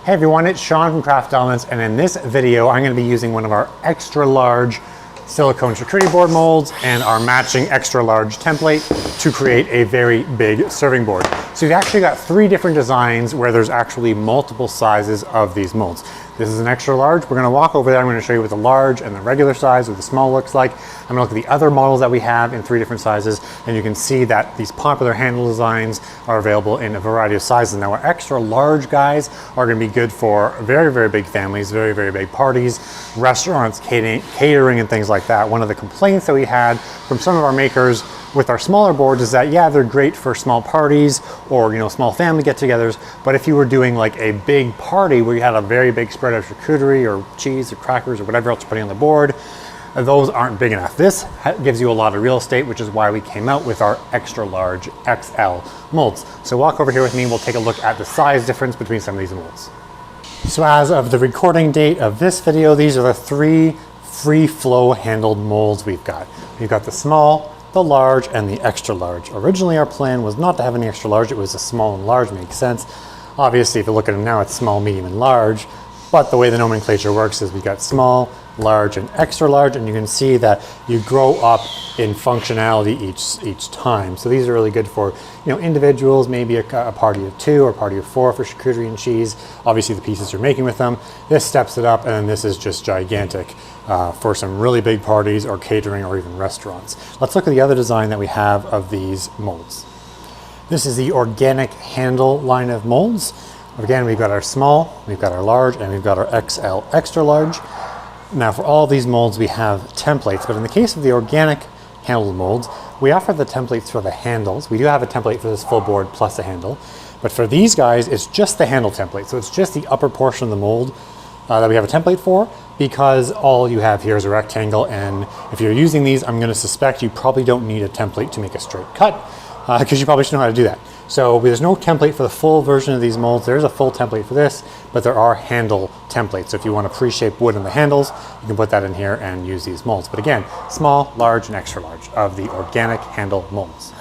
Hey everyone, it's Sean from Craft Elements, and in this video I'm going to be using one of our extra large silicone charcuterie board molds and our matching extra large template to create a very big serving board. So you've actually got three different designs where there's actually multiple sizes of these molds. This is an extra large. We're going to walk over there. I'm going to show you what the large and the regular size of the small looks like. I'm going to look at the other models that we have in three different sizes, and you can see that these popular handle designs are available in a variety of sizes. Now our extra large guys are going to be good for very, very big families, very, very big parties, restaurants, catering and things like that. One of the complaints that we had from some of our makers with our smaller boards is that, yeah, they're great for small parties or, small family get-togethers, but if you were doing like a big party where you had a very big spread of charcuterie or cheese or crackers or whatever else you're putting on the board, those aren't big enough. This gives you a lot of real estate, which is why we came out with our extra large XL molds. So walk over here with me, we'll take a look at the size difference between some of these molds. So as of the recording date of this video, these are the three free flow handled molds we've got. We've got the small, the large, and the extra large. Originally our plan was not to have any extra large, it was a small and large, makes sense. Obviously if you look at them now, it's small, medium, and large, but the way the nomenclature works is we got small, large, and extra large, and you can see that you grow up in functionality each time. So these are really good for individuals, maybe a party of two or a party of four for charcuterie and cheese. Obviously the pieces you're making with them. This steps it up, and then this is just gigantic for some really big parties or catering or even restaurants. Let's look at the other design that we have of these molds. This is the organic handle line of molds. Again, we've got our small, we've got our large, and we've got our XL extra large. Now for all these molds we have templates, but in the case of the organic handled molds, we offer the templates for the handles. We do have a template for this full board plus a handle, but for these guys it's just the handle template. So it's just the upper portion of the mold that we have a template for, because all you have here is a rectangle, and if you're using these, I'm going to suspect you probably don't need a template to make a straight cut, because you probably should know how to do that. So there's no template for the full version of these molds. There's a full template for this, but there are handle templates. So if you want to pre-shape wood in the handles, you can put that in here and use these molds. But again, small, large, and extra large of the organic handle molds.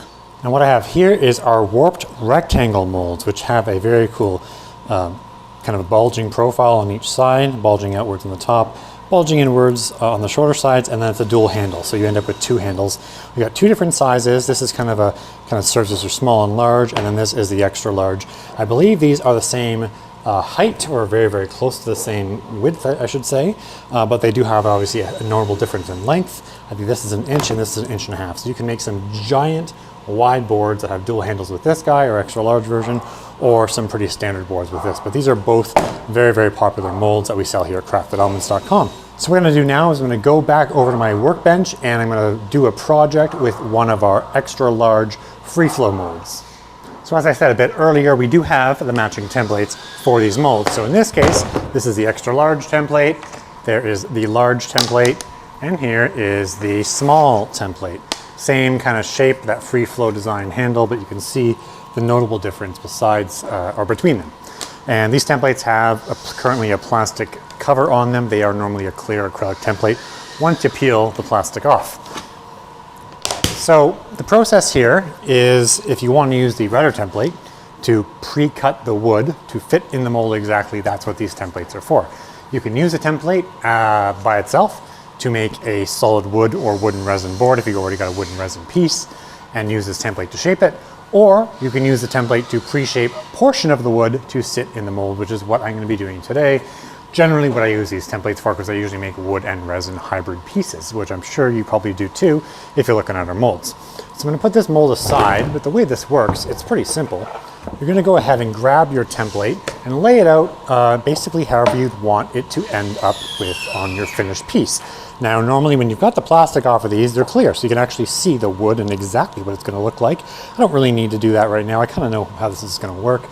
And what I have here is our warped rectangle molds, which have a very cool kind of a bulging profile on each side, bulging outwards on the top, bulging inwards on the shorter sides, and then it's a dual handle. So you end up with two handles. We got two different sizes. This is kind of serves as your small and large, and then this is the extra large. I believe these are the same height, or very, very close to the same width, I should say, but they do have obviously a notable difference in length. I think this is an inch and this is an inch and a half. So you can make some giant wide boards that have dual handles with this guy or extra large version, or some pretty standard boards with this. But these are both very, very popular molds that we sell here at craftedelements.com. So what I'm going to do now is I'm going to go back over to my workbench and I'm going to do a project with one of our extra large free flow molds. So as I said a bit earlier, we do have the matching templates for these molds. So in this case, this is the extra large template, there is the large template, and here is the small template. Same kind of shape, that free flow design handle, but you can see the notable difference besides or between them. And these templates have currently a plastic cover on them. They are normally a clear acrylic template once you peel the plastic off. So the process here is, if you want to use the router template to pre-cut the wood to fit in the mold exactly, that's what these templates are for. You can use a template by itself to make a solid wood or wooden resin board if you've already got a wooden resin piece, and use this template to shape it. Or you can use the template to pre-shape a portion of the wood to sit in the mold, which is what I'm going to be doing today. Generally what I use these templates for, because I usually make wood and resin hybrid pieces, which I'm sure you probably do too if you're looking at our molds. So I'm going to put this mold aside, but the way this works, it's pretty simple. You're going to go ahead and grab your template and lay it out basically however you'd want it to end up with on your finished piece. Now normally when you've got the plastic off of these, they're clear, so you can actually see the wood and exactly what it's going to look like. I don't really need to do that right now. I kind of know how this is going to work.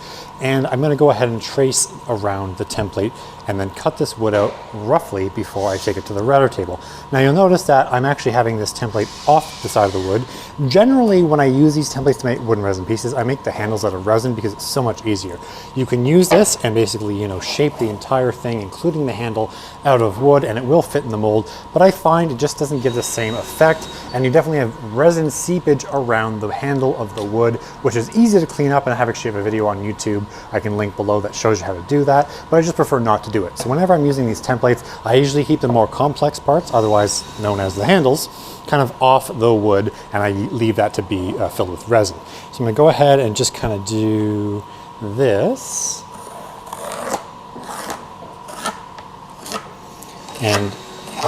And I'm going to go ahead and trace around the template and then cut this wood out roughly before I take it to the router table. Now you'll notice that I'm actually having this template off the side of the wood. Generally when I use these templates to make wooden resin pieces, I make the handles out of resin because it's so much easier. You can use this this and basically, shape the entire thing, including the handle, out of wood, and it will fit in the mold. But I find it just doesn't give the same effect, and you definitely have resin seepage around the handle of the wood, which is easy to clean up, and I have actually a video on YouTube I can link below that shows you how to do that, but I just prefer not to do it. So whenever I'm using these templates, I usually keep the more complex parts, otherwise known as the handles, kind of off the wood, and I leave that to be filled with resin. So I'm gonna go ahead and just kind of do this. And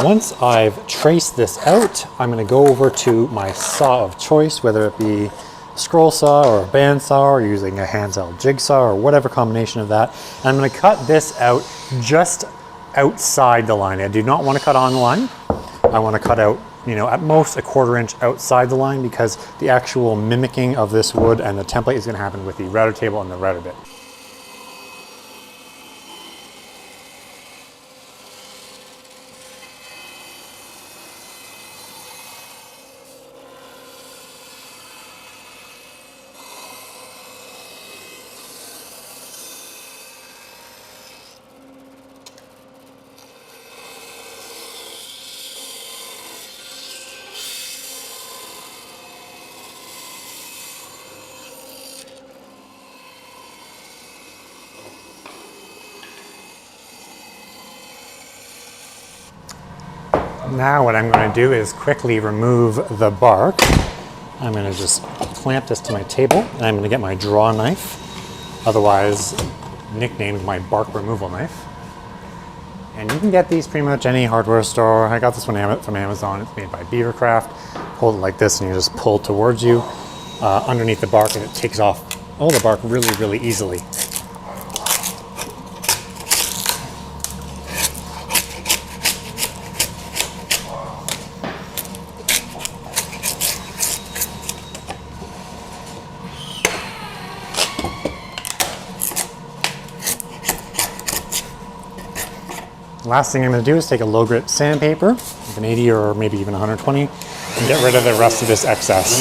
once I've traced this out, I'm gonna go over to my saw of choice, whether it be a scroll saw or a bandsaw or using a handheld jigsaw or whatever combination of that. And I'm gonna cut this out just outside the line. I do not wanna cut on the line. I wanna cut out, at most a 1/4 inch outside the line, because the actual mimicking of this wood and the template is gonna happen with the router table and the router bit. Now what I'm going to do is quickly remove the bark. I'm going to just clamp this to my table, and I'm going to get my draw knife, otherwise nicknamed my bark removal knife. And you can get these pretty much any hardware store. I got this one from Amazon. It's made by Beavercraft. Hold it like this and you just pull towards you underneath the bark, and it takes off all the bark really, really easily. Last thing I'm going to do is take a low grit sandpaper, like an 80 or maybe even 120, and get rid of the rest of this excess.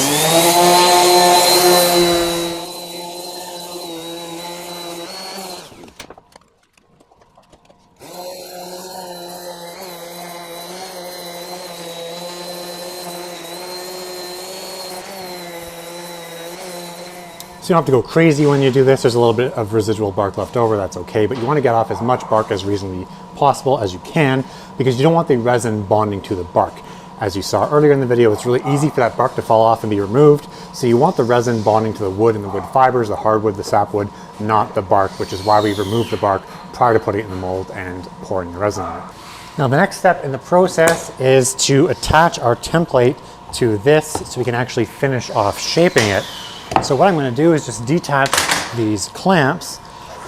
So you don't have to go crazy when you do this. There's a little bit of residual bark left over, that's okay, but you want to get off as much bark as reasonably possible as you can, because you don't want the resin bonding to the bark. As you saw earlier in the video, it's really easy for that bark to fall off and be removed, so you want the resin bonding to the wood and the wood fibers, the hardwood, the sapwood, not the bark, which is why we remove the bark prior to putting it in the mold and pouring the resin on it. Now the next step in the process is to attach our template to this so we can actually finish off shaping it. So what I'm going to do is just detach these clamps,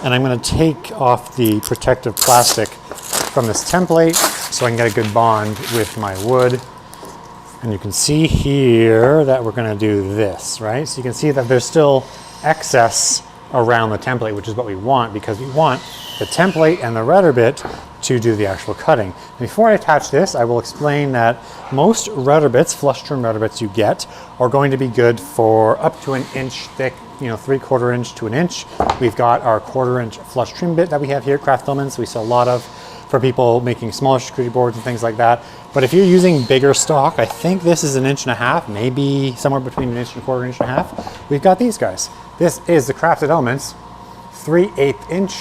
and I'm going to take off the protective plastic from this template so I can get a good bond with my wood. And you can see here that we're going to do this, right? So you can see that there's still excess around the template, which is what we want, because we want the template and the router bit to do the actual cutting. Before I attach this, I will explain that most router bits, flush trim router bits you get, are going to be good for up to 1 inch thick, 3/4 inch to 1 inch. We've got our 1/4 inch flush trim bit that we have here at Craft Elements. We sell a lot of for people making smaller charcuterie boards and things like that. But if you're using bigger stock, I think this is 1.5 inches, maybe somewhere between 1 inch and 1/4 inch and a half. We've got these guys. This is the Crafted Elements 3/8 inch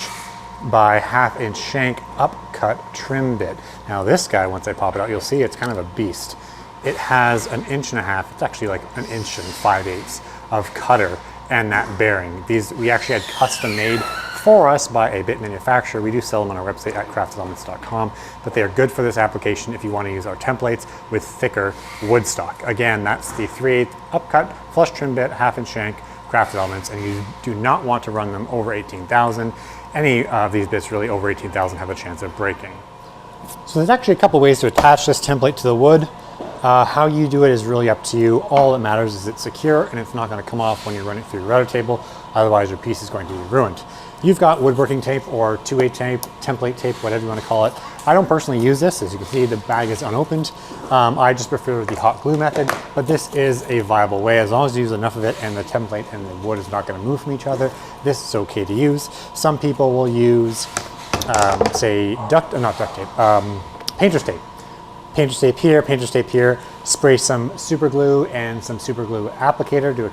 by 1/2 inch shank upcut trim bit. Now this guy, once I pop it out, you'll see it's kind of a beast. It has 1.5 inches, it's actually like 1 inch and 5/8 of cutter and that bearing. These we actually had custom made for us by a bit manufacturer. We do sell them on our website at craftedelements.com, but they are good for this application if you want to use our templates with thicker wood stock. Again, that's the 3/8 upcut flush trim bit, 1/2 inch shank, Crafted Elements, and you do not want to run them over 18,000. Any of these bits really over 18,000 have a chance of breaking. So there's actually a couple ways to attach this template to the wood. How you do it is really up to you. All that matters is it's secure and it's not going to come off when you run it through your router table. Otherwise your piece is going to be ruined. You've got woodworking tape or 2A tape, template tape, whatever you want to call it. I don't personally use this. As you can see, the bag is unopened. I just prefer the hot glue method, but this is a viable way. As long as you use enough of it and the template and the wood is not going to move from each other, this is okay to use. Some people will use, say, painter's tape. Painter's tape here, painter's tape here. Spray some super glue and some super glue applicator to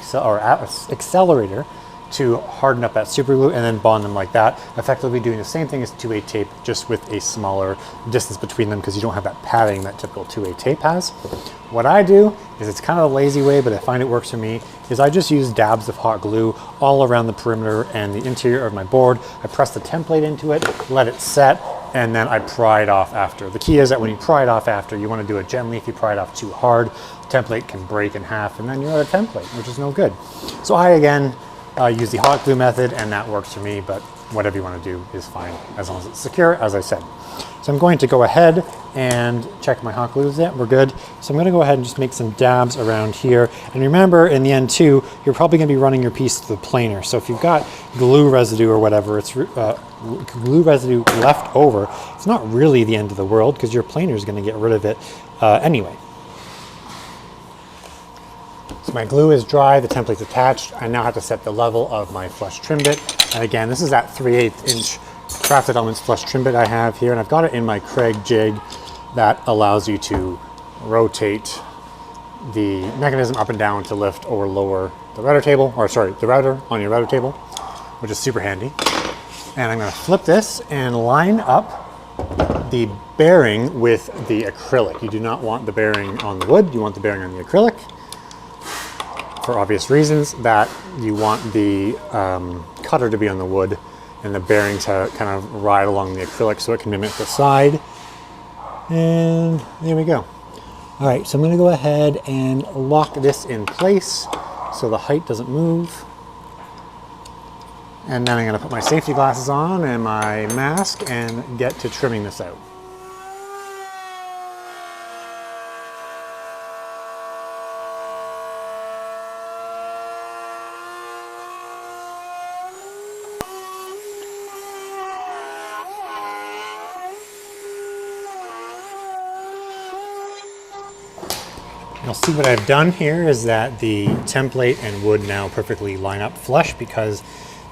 accelerator to harden up that super glue and then bond them like that. Effectively doing the same thing as 2A tape, just with a smaller distance between them because you don't have that padding that typical 2A tape has. What I do is, it's kind of a lazy way, but I find it works for me, is I just use dabs of hot glue all around the perimeter and the interior of my board. I press the template into it, let it set, and then I pry it off after. The key is that when you pry it off after, you want to do it gently. If you pry it off too hard, the template can break in half and then you're out of template, which is no good. So I, again, use the hot glue method, and that works for me, but whatever you want to do is fine as long as it's secure, as I said. So I'm going to go ahead and check my hot glue. Is it? We're good. So I'm going to go ahead and just make some dabs around here. And remember, in the end too, you're probably going to be running your piece through the planer. So if you've got glue residue or whatever, it's glue residue left over, it's not really the end of the world because your planer is going to get rid of it anyway. So my glue is dry, the template's attached. I now have to set the level of my flush trim bit. And again, this is that 3/8 inch Crafted Elements flush trim bit I have here, and I've got it in my Craig jig that allows you to rotate the mechanism up and down to lift or lower the router table, or sorry, the router on your router table, which is super handy. And I'm going to flip this and line up the bearing with the acrylic. You do not want the bearing on the wood, you want the bearing on the acrylic. For obvious reasons, that you want the cutter to be on the wood and the bearing to kind of ride along the acrylic so it can mimic the side. And there we go. All right, so I'm going to go ahead and lock this in place so the height doesn't move. And then I'm going to put my safety glasses on and my mask and get to trimming this out. You'll see what I've done here is that the template and wood now perfectly line up flush because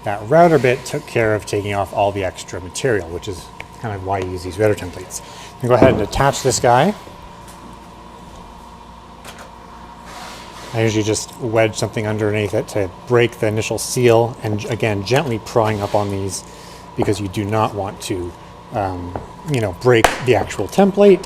that router bit took care of taking off all the extra material, which is kind of why you use these router templates. I'm going to go ahead and attach this guy. I usually just wedge something underneath it to break the initial seal, and again, gently prying up on these because you do not want to, break the actual template.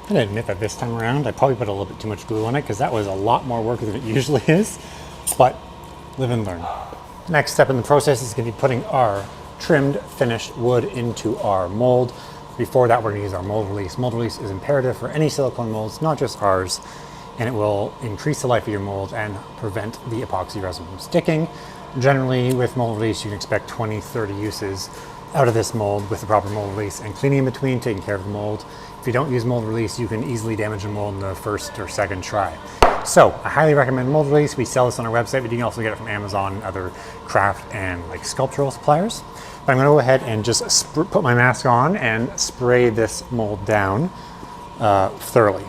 I'm gonna admit that this time around I probably put a little bit too much glue on it because that was a lot more work than it usually is, but live and learn. Next step in the process is going to be putting our trimmed finished wood into our mold. Before that, we're going to use our mold release. Mold release is imperative for any silicone molds, not just ours, and it will increase the life of your mold and prevent the epoxy resin from sticking. Generally, with mold release, you can expect 20-30 uses out of this mold with the proper mold release and cleaning in between, taking care of the mold. If you don't use mold release, you can easily damage the mold in the first or second try. So I highly recommend mold release. We sell this on our website, but you can also get it from Amazon and other craft and sculptural suppliers. But I'm going to go ahead and just put my mask on and spray this mold down thoroughly.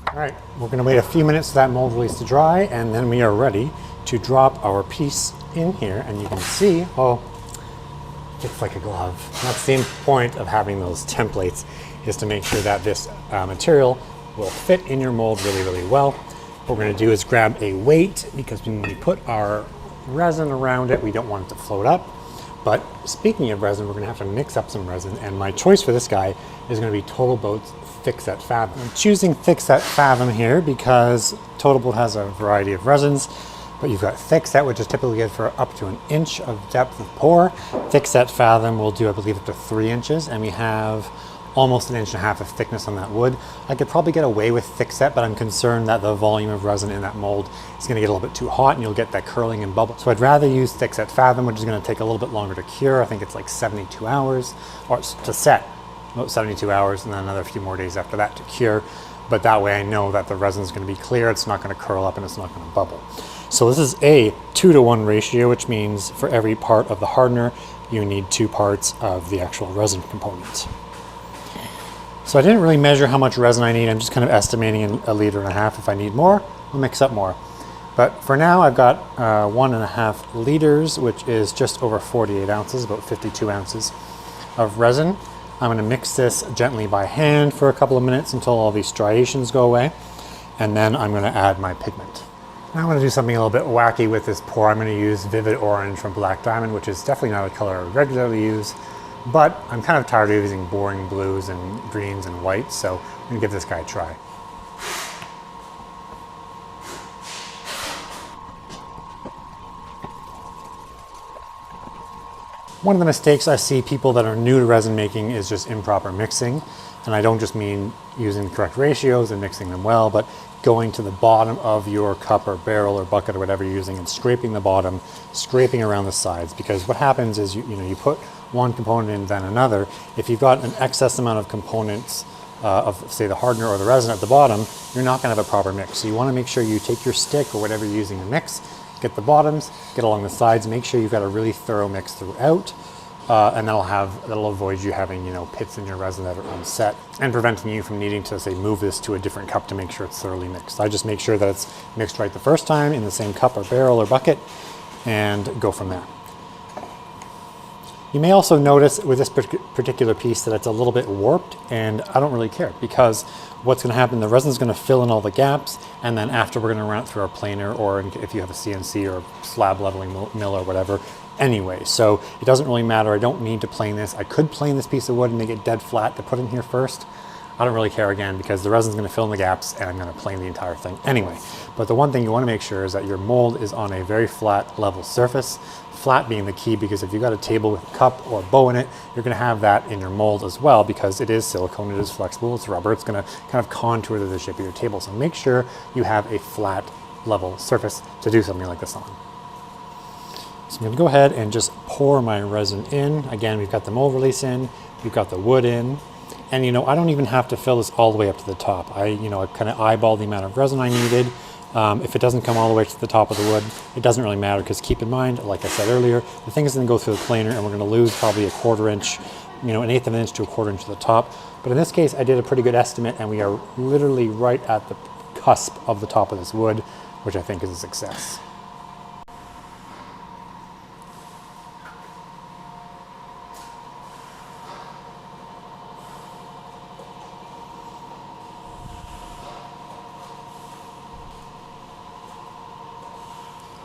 All right, we're going to wait a few minutes for that mold release to dry, and then we are ready to drop our piece in here. And you can see, oh, fits like a glove. And that's the point of having those templates, is to make sure that this material will fit in your mold really, really well. What we're gonna do is grab a weight, because when we put our resin around it, we don't want it to float up. But speaking of resin, we're gonna have to mix up some resin, and my choice for this guy is gonna be Total Boat's Thickset Fathom. I'm choosing Thickset Fathom here because Total Boat has a variety of resins, but you've got Thickset, which is typically good for up to 1 inch of depth of pour. Thickset Fathom will do, I believe, up to 3 inches, and we have almost 1.5 inches of thickness on that wood. I could probably get away with Thickset, but I'm concerned that the volume of resin in that mold is gonna get a little bit too hot and you'll get that curling and bubble. So I'd rather use Thickset Fathom, which is gonna take a little bit longer to cure. I think it's like 72 hours, or to set, about 72 hours, and then another few more days after that to cure. But that way I know that the resin is gonna be clear, it's not gonna curl up, and it's not gonna bubble. So this is a 2-to-1 ratio, which means for every part of the hardener, you need 2 parts of the actual resin component. So I didn't really measure how much resin I need. I'm just kind of estimating in 1.5 liters. If I need more, I'll mix up more. But for now, I've got 1.5 liters, which is just over 48 ounces, about 52 ounces of resin. I'm gonna mix this gently by hand for a couple of minutes until all these striations go away. And then I'm gonna add my pigment. Now I'm gonna do something a little bit wacky with this pour. I'm gonna use Vivid Orange from Black Diamond, which is definitely not a color I regularly use, but I'm kind of tired of using boring blues and greens and whites, so I'm gonna give this guy a try. One of the mistakes I see people that are new to resin making is just improper mixing. And I don't just mean using the correct ratios and mixing them well, but going to the bottom of your cup or barrel or bucket or whatever you're using and scraping the bottom, scraping around the sides. Because what happens is you put one component in, then another. If you've got an excess amount of components of, say, the hardener or the resin at the bottom, you're not gonna have a proper mix. So you wanna make sure you take your stick or whatever you're using to mix, get the bottoms, get along the sides, make sure you've got a really thorough mix throughout, and that'll avoid you having pits in your resin that are unset and preventing you from needing to, say, move this to a different cup to make sure it's thoroughly mixed. I just make sure that it's mixed right the first time in the same cup or barrel or bucket and go from there. You may also notice with this particular piece that it's a little bit warped, and I don't really care, because what's going to happen, the resin's going to fill in all the gaps, and then after we're going to run it through our planer, or if you have a CNC or slab leveling mill or whatever, anyway. So it doesn't really matter. I don't need to plane this. I could plane this piece of wood and make it dead flat to put in here first. I don't really care, again, because the resin's going to fill in the gaps and I'm going to plane the entire thing anyway. But the one thing you want to make sure is that your mold is on a very flat, level surface. Flat being the key, because if you've got a table with a cup or a bow in it, you're going to have that in your mold as well, because it is silicone, it is flexible, it's rubber, it's going to kind of contour to the shape of your table. So make sure you have a flat, level surface to do something like this on. So I'm going to go ahead and just pour my resin in. Again, we've got the mold release in, we've got the wood in, and I don't even have to fill this all the way up to the top. I kind of eyeball the amount of resin I needed. If it doesn't come all the way to the top of the wood, it doesn't really matter, because keep in mind, like I said earlier, the thing is going to go through the planer and we're going to lose probably a 1/4 inch, 1/8 of an inch to a 1/4 inch to the top. But in this case, I did a pretty good estimate, and we are literally right at the cusp of the top of this wood, which I think is a success.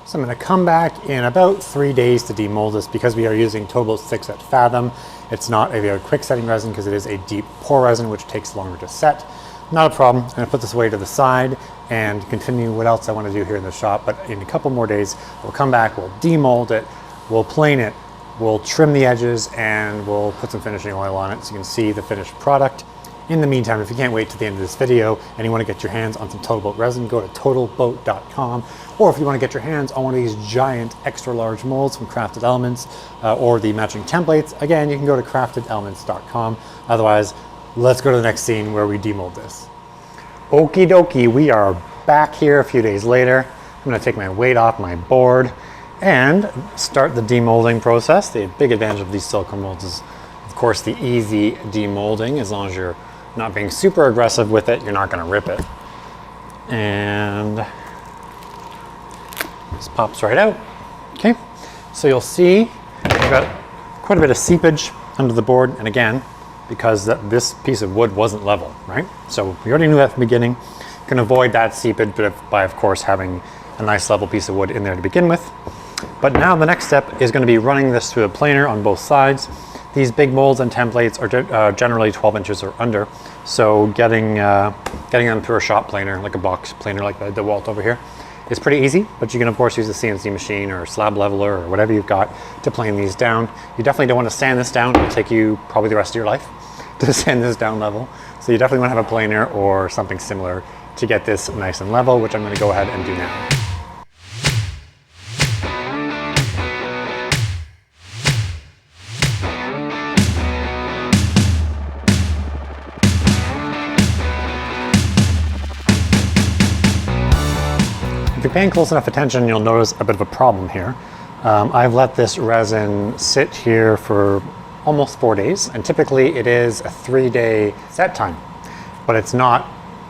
So I'm going to come back in about 3 days to demold this, because we are using Total Boat's Thickset Fathom. It's not a very quick setting resin, because it is a deep pour resin, which takes longer to set. Not a problem. I'm going to put this away to the side and continue what else I want to do here in the shop. But in a couple more days, we'll come back, we'll demold it, we'll plane it, we'll trim the edges, and we'll put some finishing oil on it so you can see the finished product. In the meantime, if you can't wait to the end of this video and you want to get your hands on some Total Boat resin, go to totalboat.com. Or if you want to get your hands on one of these giant extra large molds from Crafted Elements or the matching templates, again, you can go to craftedelements.com. Otherwise, let's go to the next scene where we demold this. Okie dokie, we are back here a few days later. I'm going to take my weight off my board and start the demolding process. The big advantage of these silicone molds is, of course, the easy demolding. As long as you're not being super aggressive with it, you're not going to rip it. And this pops right out. Okay, so you'll see I've got quite a bit of seepage under the board, and again, because this piece of wood wasn't level, right? So we already knew that from the beginning. You can avoid that seepage by, of course, having a nice level piece of wood in there to begin with. But now the next step is going to be running this through a planer on both sides. These big molds and templates are generally 12 inches or under, so getting them through a shop planer, like a box planer like the DeWalt over here, is pretty easy. But you can of course use a CNC machine or a slab leveler or whatever you've got to plane these down. You definitely don't want to sand this down. It'll take you probably the rest of your life to sand this down level. So you definitely want to have a planer or something similar to get this nice and level, which I'm going to go ahead and do now. If you're paying close enough attention, you'll notice a bit of a problem here. I've let this resin sit here for almost 4 days, and typically it is a 3-day set time, but it's not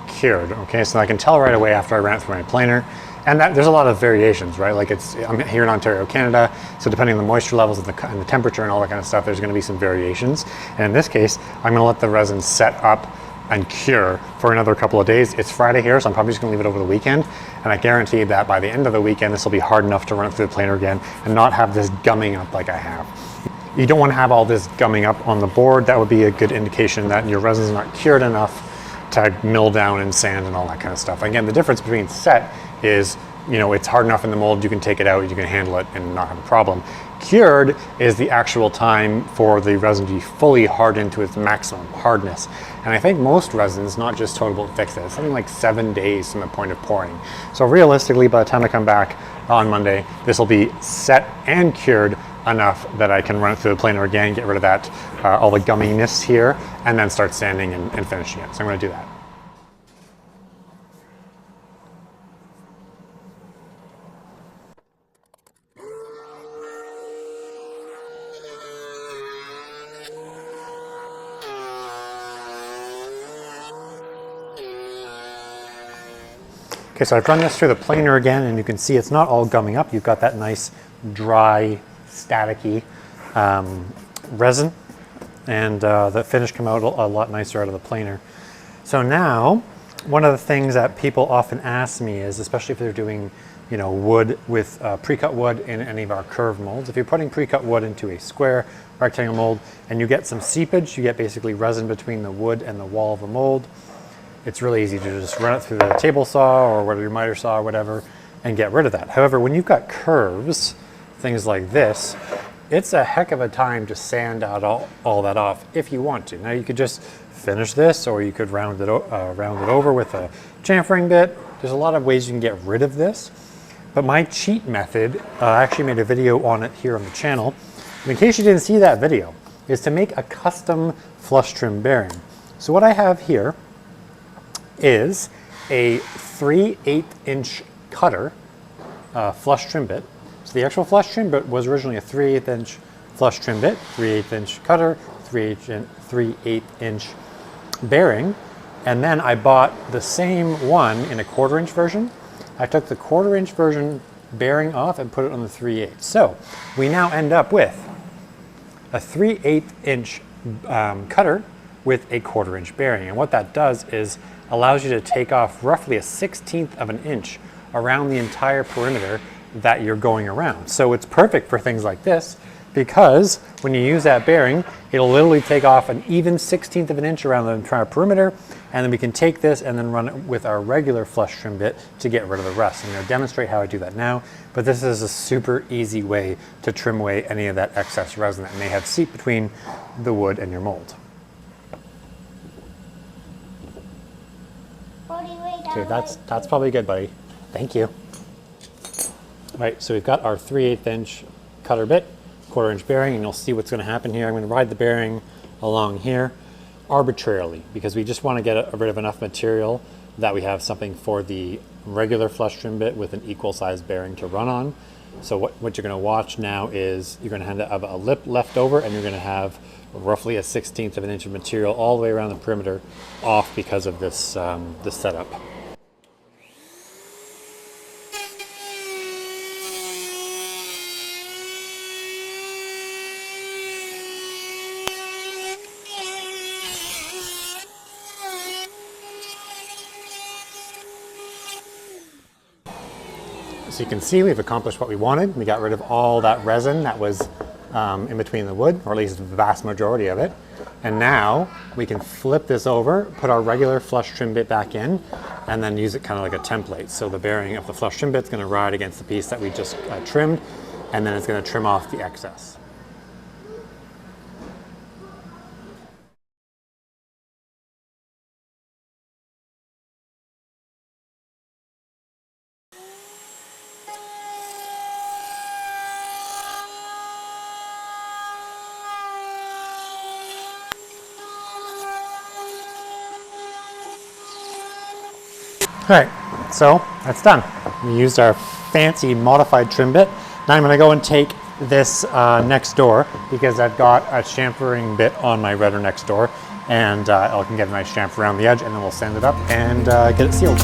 cured, okay? So I can tell right away after I ran it through my planer, and there's a lot of variations, right? Like I'm here in Ontario, Canada, so depending on the moisture levels and the temperature and all that kind of stuff, there's gonna be some variations. And in this case, I'm gonna let the resin set up and cure for another couple of days. It's Friday here, so I'm probably just gonna leave it over the weekend. And I guarantee that by the end of the weekend, this will be hard enough to run it through the planer again and not have this gumming up like I have. You don't wanna have all this gumming up on the board. That would be a good indication that your resin's not cured enough to mill down and sand and all that kind of stuff. Again, the difference between set is, you know, it's hard enough in the mold, you can take it out, you can handle it and not have a problem. Cured is the actual time for the resin to be fully hardened to its maximum hardness. And I think most resins, not just Total Bolt Fix it, it's something like 7 days from the point of pouring. So realistically, by the time I come back on Monday, this will be set and cured enough that I can run it through the planer again, get rid of that, all the gumminess here, and then start sanding and finishing it. So I'm gonna do that. Okay, so I've run this through the planer again, and you can see it's not all gumming up. You've got that nice, dry, staticky resin, and the finish came out a lot nicer out of the planer. So now, one of the things that people often ask me is, especially if they're doing, you know, wood with pre-cut wood in any of our curved molds, if you're putting pre-cut wood into a square rectangle mold and you get some seepage, you get basically resin between the wood and the wall of the mold, it's really easy to just run it through the table saw or whatever, your miter saw or whatever, and get rid of that. However, when you've got curves, things like this, it's a heck of a time to sand out all that off if you want to. Now you could just finish this, or you could round it over with a chamfering bit. There's a lot of ways you can get rid of this. But my cheat method, I actually made a video on it here on the channel. And in case you didn't see that video, is to make a custom flush trim bearing. So what I have here is a 3/8 inch cutter flush trim bit. So the actual flush trim bit was originally a 3/8 inch flush trim bit, 3/8 inch cutter, 3/8 inch bearing, and then I bought the same one in a 1/4 inch version. I took the 1/4 inch version bearing off and put it on the 3/8. So we now end up with a 3/8 inch cutter with a 1/4 inch bearing. And what that does is allows you to take off roughly a 1/16 of an inch around the entire perimeter that you're going around. So it's perfect for things like this, because when you use that bearing, it'll literally take off an even 1/16 of an inch around the entire perimeter, and then we can take this and then run it with our regular flush trim bit to get rid of the rest. I'm going to demonstrate how I do that now, but this is a super easy way to trim away any of that excess resin that may have seeped between the wood and your mold. Okay, that's probably good, buddy. Thank you. All right, so we've got our 3/8 inch cutter bit, 1/4 inch bearing, and you'll see what's going to happen here. I'm going to ride the bearing along here arbitrarily, because we just want to get rid of enough material that we have something for the regular flush trim bit with an equal size bearing to run on. So what you're going to watch now is you're going to have a lip left over, and you're going to have roughly a 1/16 of an inch of material all the way around the perimeter off because of this, this setup. So you can see we've accomplished what we wanted. We got rid of all that resin that was in between the wood, or at least the vast majority of it. And now we can flip this over, put our regular flush trim bit back in, and then use it kind of like a template. So the bearing of the flush trim bit's going to ride against the piece that we just trimmed, and then it's going to trim off the excess. All right, so that's done. We used our fancy modified trim bit. Now I'm going to go and take this next door, because I've got a chamfering bit on my redder next door, and I can get a nice chamfer around the edge, and then we'll sand it up and get it sealed.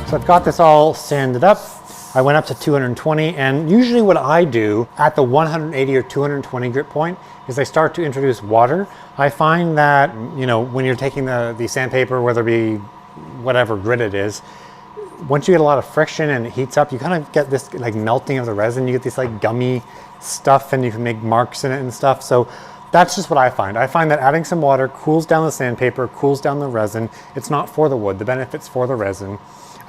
So I've got this all sanded up. I went up to 220, and usually what I do at the 180 or 220 grit point is I start to introduce water. I find that, you know, when you're taking the sandpaper, whether it be whatever grit it is, once you get a lot of friction and it heats up, you kind of get this like melting of the resin. You get this like gummy stuff, and you can make marks in it and stuff. So that's just what I find. I find that adding some water cools down the sandpaper, cools down the resin. It's not for the wood. The benefit's for the resin.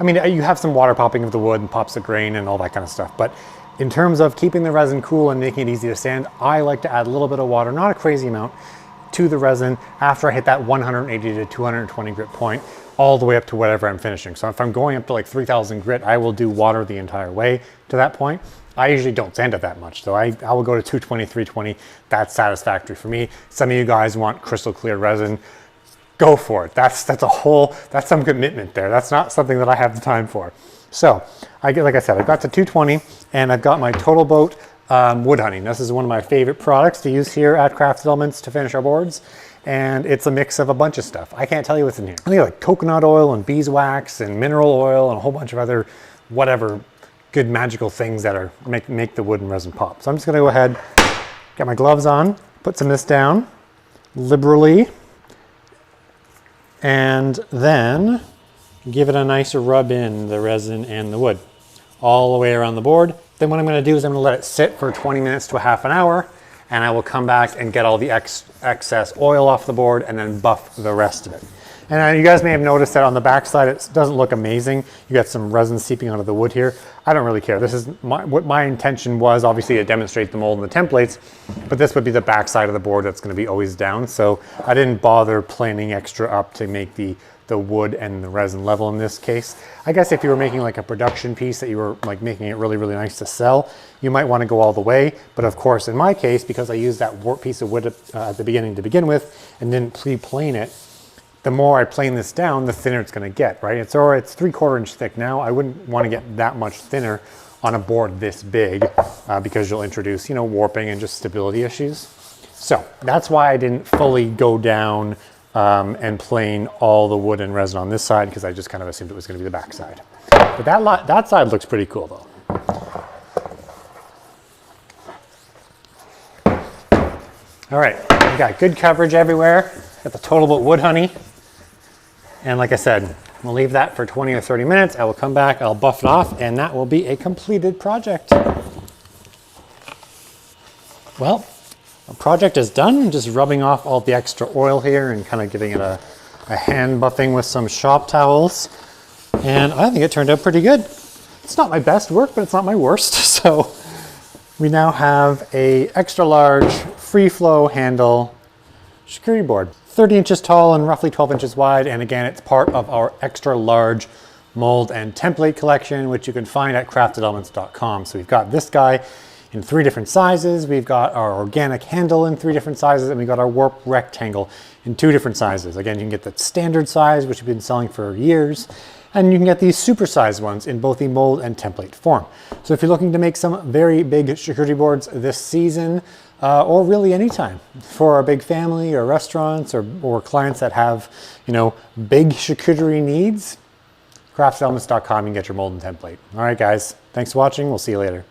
I mean, you have some water popping of the wood and pops of grain and all that kind of stuff. But in terms of keeping the resin cool and making it easy to sand, I like to add a little bit of water, not a crazy amount, to the resin after I hit that 180 to 220 grit point, all the way up to whatever I'm finishing. So if I'm going up to like 3000 grit, I will do water the entire way to that point. I usually don't sand it that much, so I will go to 220, 320. That's satisfactory for me. Some of you guys want crystal clear resin. Go for it. That's some commitment there. That's not something that I have the time for. So like I said, I got to 220, and I've got my Total Boat wood honey. This is one of my favorite products to use here at Crafted Elements to finish our boards. And it's a mix of a bunch of stuff. I can't tell you what's in here. I think like coconut oil and beeswax and mineral oil and a whole bunch of other whatever good magical things that are make the wood and resin pop. So I'm just gonna go ahead, get my gloves on, put some of this down liberally, and then give it a nice rub in the resin and the wood all the way around the board. Then what I'm going to do is I'm going to let it sit for 20 minutes to a half an hour, and I will come back and get all the excess oil off the board and then buff the rest of it. And you guys may have noticed that on the back side it doesn't look amazing. You got some resin seeping out of the wood here. I don't really care. This is what my intention was, obviously, to demonstrate the mold and the templates, but this would be the back side of the board that's going to be always down. So I didn't bother planing extra up to make the wood and the resin level in this case. I guess if you were making like a production piece that you were like making it really, really nice to sell, you might want to go all the way. But of course, in my case, because I used that warped piece of wood at the beginning to begin with and didn't pre-plane it, the more I plane this down, the thinner it's going to get, right? It's 3/4 inch thick now. I wouldn't want to get that much thinner on a board this big because you'll introduce, you know, warping and just stability issues. So that's why I didn't fully go down and plane all the wood and resin on this side, because I just kind of assumed it was going to be the back side. But that side looks pretty cool though. All right, we got good coverage everywhere. Got the Total Boat wood honey. And like I said, we'll leave that for 20 or 30 minutes. I will come back, I'll buff it off, and that will be a completed project. Well, the project is done. I'm just rubbing off all the extra oil here and kind of giving it a hand buffing with some shop towels. And I think it turned out pretty good. It's not my best work, but it's not my worst. So we now have a extra large free flow handle charcuterie board, 30 inches tall and roughly 12 inches wide. And again, it's part of our extra large mold and template collection, which you can find at craftedelements.com. So we've got this guy in 3 different sizes. We've got our organic handle in 3 different sizes, and we've got our warp rectangle in 2 different sizes. Again, you can get the standard size, which we've been selling for years, and you can get these supersized ones in both the mold and template form. So if you're looking to make some very big charcuterie boards this season, or really anytime for a big family or restaurants or clients that have, you know, big charcuterie needs, craftedelements.com, you can get your mold and template. All right, guys, thanks for watching. We'll see you later.